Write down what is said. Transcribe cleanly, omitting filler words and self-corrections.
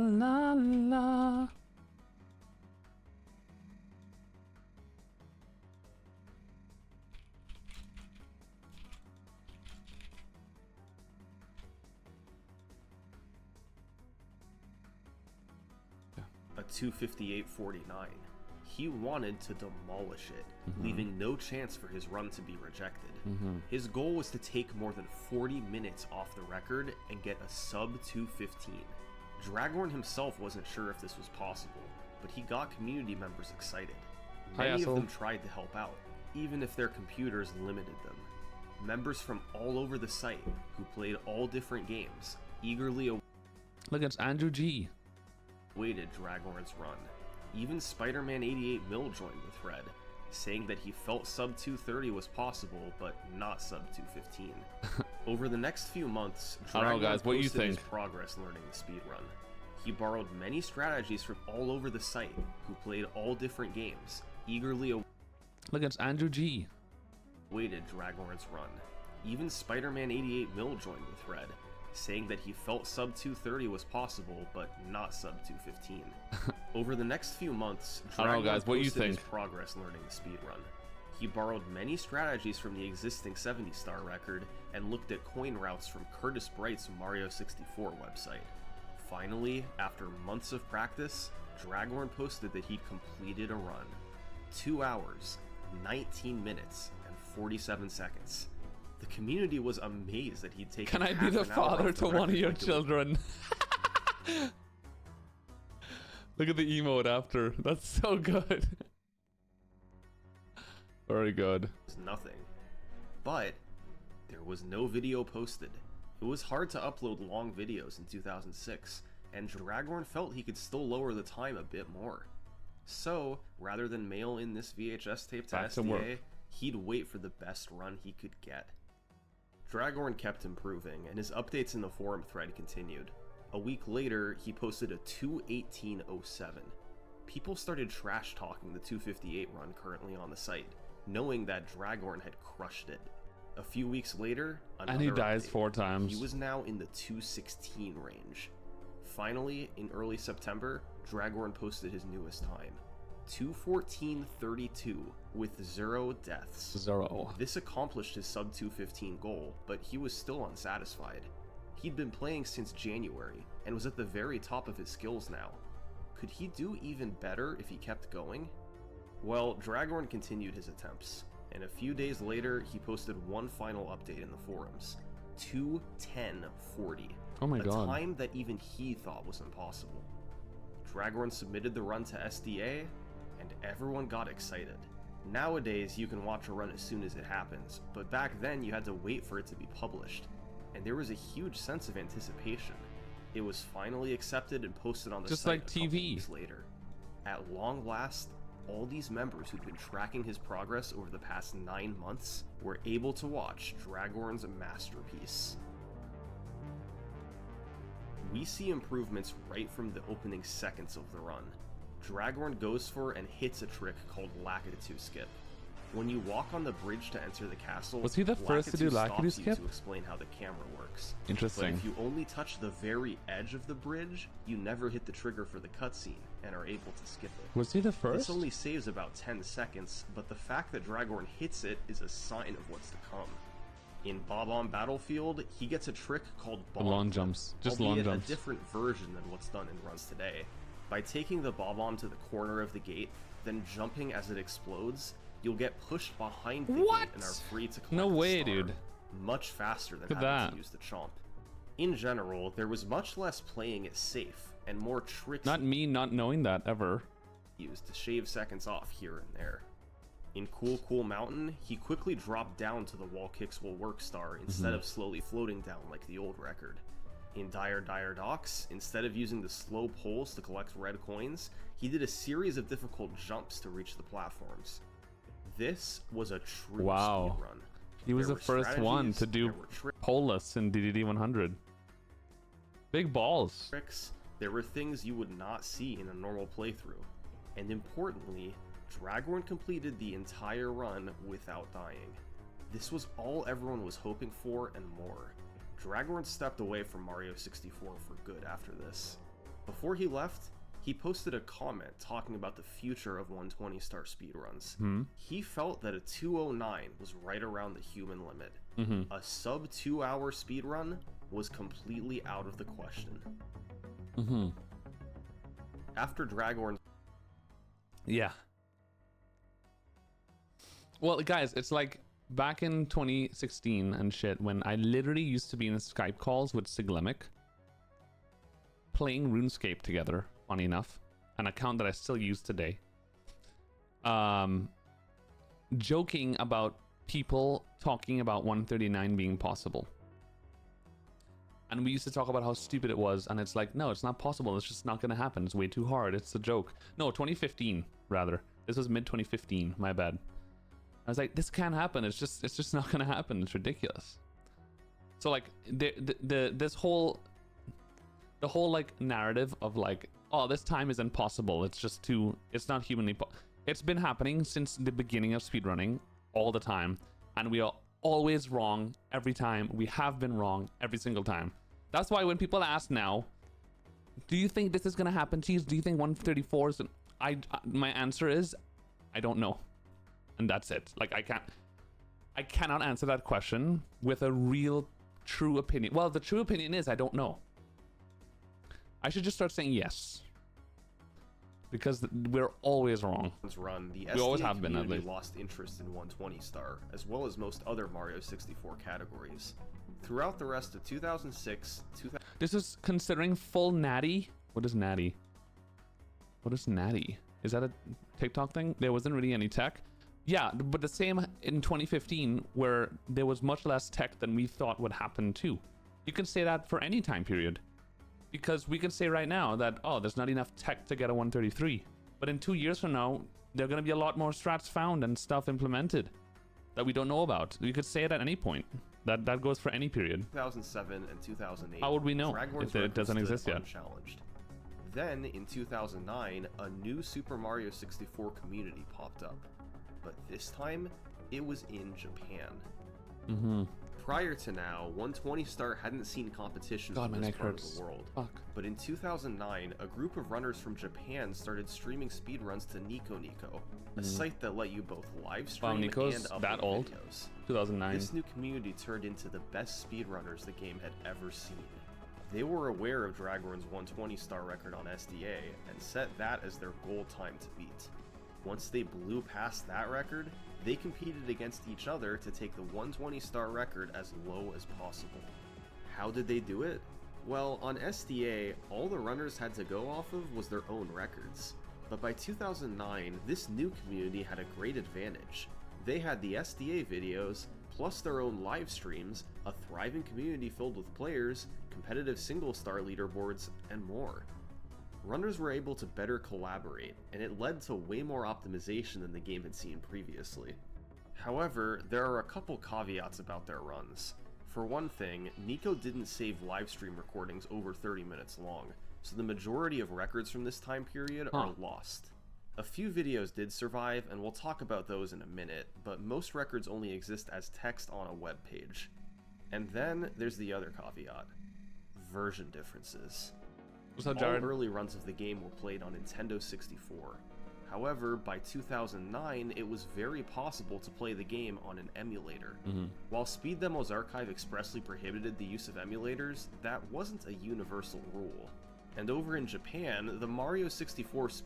la la. A 258.49. He wanted to demolish it, leaving no chance for his run to be rejected. His goal was to take more than 40 minutes off the record and get a sub 215. Dragorn himself wasn't sure if this was possible, but he got community members excited. Many of them tried to help out, even if their computers limited them. Members from all over the site, who played all different games, eagerly Look, it's Andrew G. awaited Dragorn's run. Even Spider-Man 88mil joined the thread, saying that he felt sub 230 was possible, but not sub 215. Over the next few months, Dragorn posted his progress learning the speedrun. He borrowed many strategies from all over the site, who played all different games, eagerly Look, it's Andrew G. awaited Dragorn's run. Even Spider-Man 88mil joined the thread, saying that he felt sub 230 was possible, but not sub 215. Over the next few months, Dragorn posted his progress learning the speedrun. He borrowed many strategies from the existing 70-star record and looked at coin routes from Curtis Bright's Mario 64 website. Finally, after months of practice, Dragorn posted that he'd completed a run. 2 hours, 19 minutes, and 47 seconds. The community was amazed that he'd taken. Can I be the father to one of your children? Look at the emote after. That's so good. Very good. Nothing. But there was no video posted. It was hard to upload long videos in 2006, and Dragorn felt he could still lower the time a bit more. So, rather than mail in this VHS tape to SDA, he'd wait for the best run he could get. Dragorn kept improving, and his updates in the forum thread continued. A week later, he posted a 2:18:07. People started trash-talking the 258 run currently on the site, knowing that Dragorn had crushed it. A few weeks later, and he dies 4 times. He was now in the 216 range. Finally, in early September, Dragorn posted his newest time, 2:14:32, with 0 deaths. 0. This accomplished his sub 215 goal, but he was still unsatisfied. He'd been playing since January, and was at the very top of his skills now. Could he do even better if he kept going? Well, Dragorn continued his attempts, and a few days later, he posted one final update in the forums, 2:10:40. Oh my god. A time that even he thought was impossible. Dragorn submitted the run to SDA, and everyone got excited. Nowadays, you can watch a run as soon as it happens, but back then you had to wait for it to be published, and there was a huge sense of anticipation. It was finally accepted and posted on the just site like a couple TV. weeks later. At long last, all these members who'd been tracking his progress over the past 9 months were able to watch Dragorn's masterpiece. We see improvements right from the opening seconds of the run. Dragorn goes for and hits a trick called Lakitu Skip. When you walk on the bridge to enter the castle, was he the first to do Lakitu Skip? To explain how the camera works. Interesting. But if you only touch the very edge of the bridge, you never hit the trigger for the cutscene and are able to skip it. Was he the first? This only saves about 10 seconds, but the fact that Dragorn hits it is a sign of what's to come. In Bob-omb Battlefield, he gets a trick called bomb long jumps. Just long jumps. A different version than what's done in runs today. By taking the Bob-omb to the corner of the gate, then jumping as it explodes, you'll get pushed behind the gate and are free to collect No way, the star, dude. much faster than having to use the chomp. In general, there was much less playing it safe, and more tricks not me not knowing that ever used to shave seconds off here and there. In Cool Mountain, he quickly dropped down to the wall kicks will work star instead of slowly floating down like the old record. In Dire Docks, instead of using the slow poles to collect red coins, he did a series of difficult jumps to reach the platforms. This was a true speedrun. He was the first one to do poleless in DDD 100. Big balls. Tricks. There were things you would not see in a normal playthrough. And importantly, Dragorn completed the entire run without dying. This was all everyone was hoping for and more. Dragorn stepped away from Mario 64 for good after this. Before he left, he posted a comment talking about the future of 120-star speedruns. He felt that a 209 was right around the human limit. A sub 2 hour speedrun was completely out of the question. After Dragorn... Yeah. Well, guys, it's like back in 2016 and shit, when I literally used to be in Skype calls with Siglemic, playing RuneScape together, funny enough, an account that I still use today, joking about people talking about 139 being possible. And we used to talk about how stupid it was, and it's like, no, it's not possible, it's just not gonna happen, it's way too hard, it's a joke. No, 2015, rather. This was mid-2015, my bad. I was like, this can't happen, it's just not gonna happen, it's ridiculous. So like, the whole like narrative of like, oh, this time is impossible, it's not humanly it's been happening since the beginning of speedrunning all the time, and we are always wrong every time. We have been wrong every single time. That's why when people ask now, do you think this is gonna happen, Cheese? Do you think 134 is my answer is, I don't know. And that's it. Like, I cannot answer that question with a real true opinion. Well, the true opinion is I don't know. I should just start saying yes, because we're always wrong. Run, the we always have been, at least. Lost interest in 120-star, as well as most other Mario 64 categories. Throughout the rest of 2006, this is considering full natty. What is natty? What is natty? Is that a TikTok thing? There wasn't really any tech. Yeah, but the same in 2015, where there was much less tech than we thought would happen too. You can say that for any time period, because we can say right now that, oh, there's not enough tech to get a 133. But in 2 years from now, there are going to be a lot more strats found and stuff implemented that we don't know about. You could say it at any point. That goes for any period. 2007 and 2008. How would we know if it doesn't exist yet? Unchallenged. Then in 2009, a new Super Mario 64 community popped up. But this time, it was in Japan. Prior to now, 120-star hadn't seen competition from this part of the world. But in 2009, a group of runners from Japan started streaming speedruns to Nico Nico, a site that let you both live stream and upload that old. videos. 2009. This new community turned into the best speedrunners the game had ever seen. They were aware of Dragorn's 120-star record on SDA and set that as their goal time to beat. Once they blew past that record, they competed against each other to take the 120-star record as low as possible. How did they do it? Well, on SDA, all the runners had to go off of was their own records. But by 2009, this new community had a great advantage. They had the SDA videos, plus their own live streams, a thriving community filled with players, competitive single-star leaderboards, and more. Runners were able to better collaborate, and it led to way more optimization than the game had seen previously. However, there are a couple caveats about their runs. For one thing, Nico didn't save livestream recordings over 30 minutes long, so the majority of records from this time period are lost. A few videos did survive, and we'll talk about those in a minute, but most records only exist as text on a web page. And then there's the other caveat: version differences. What's up, Jared? All early runs of the game were played on Nintendo 64. However, by 2009, it was very possible to play the game on an emulator. While Speed Demo's archive expressly prohibited the use of emulators, that wasn't a universal rule. And over in Japan, the Mario 64 speed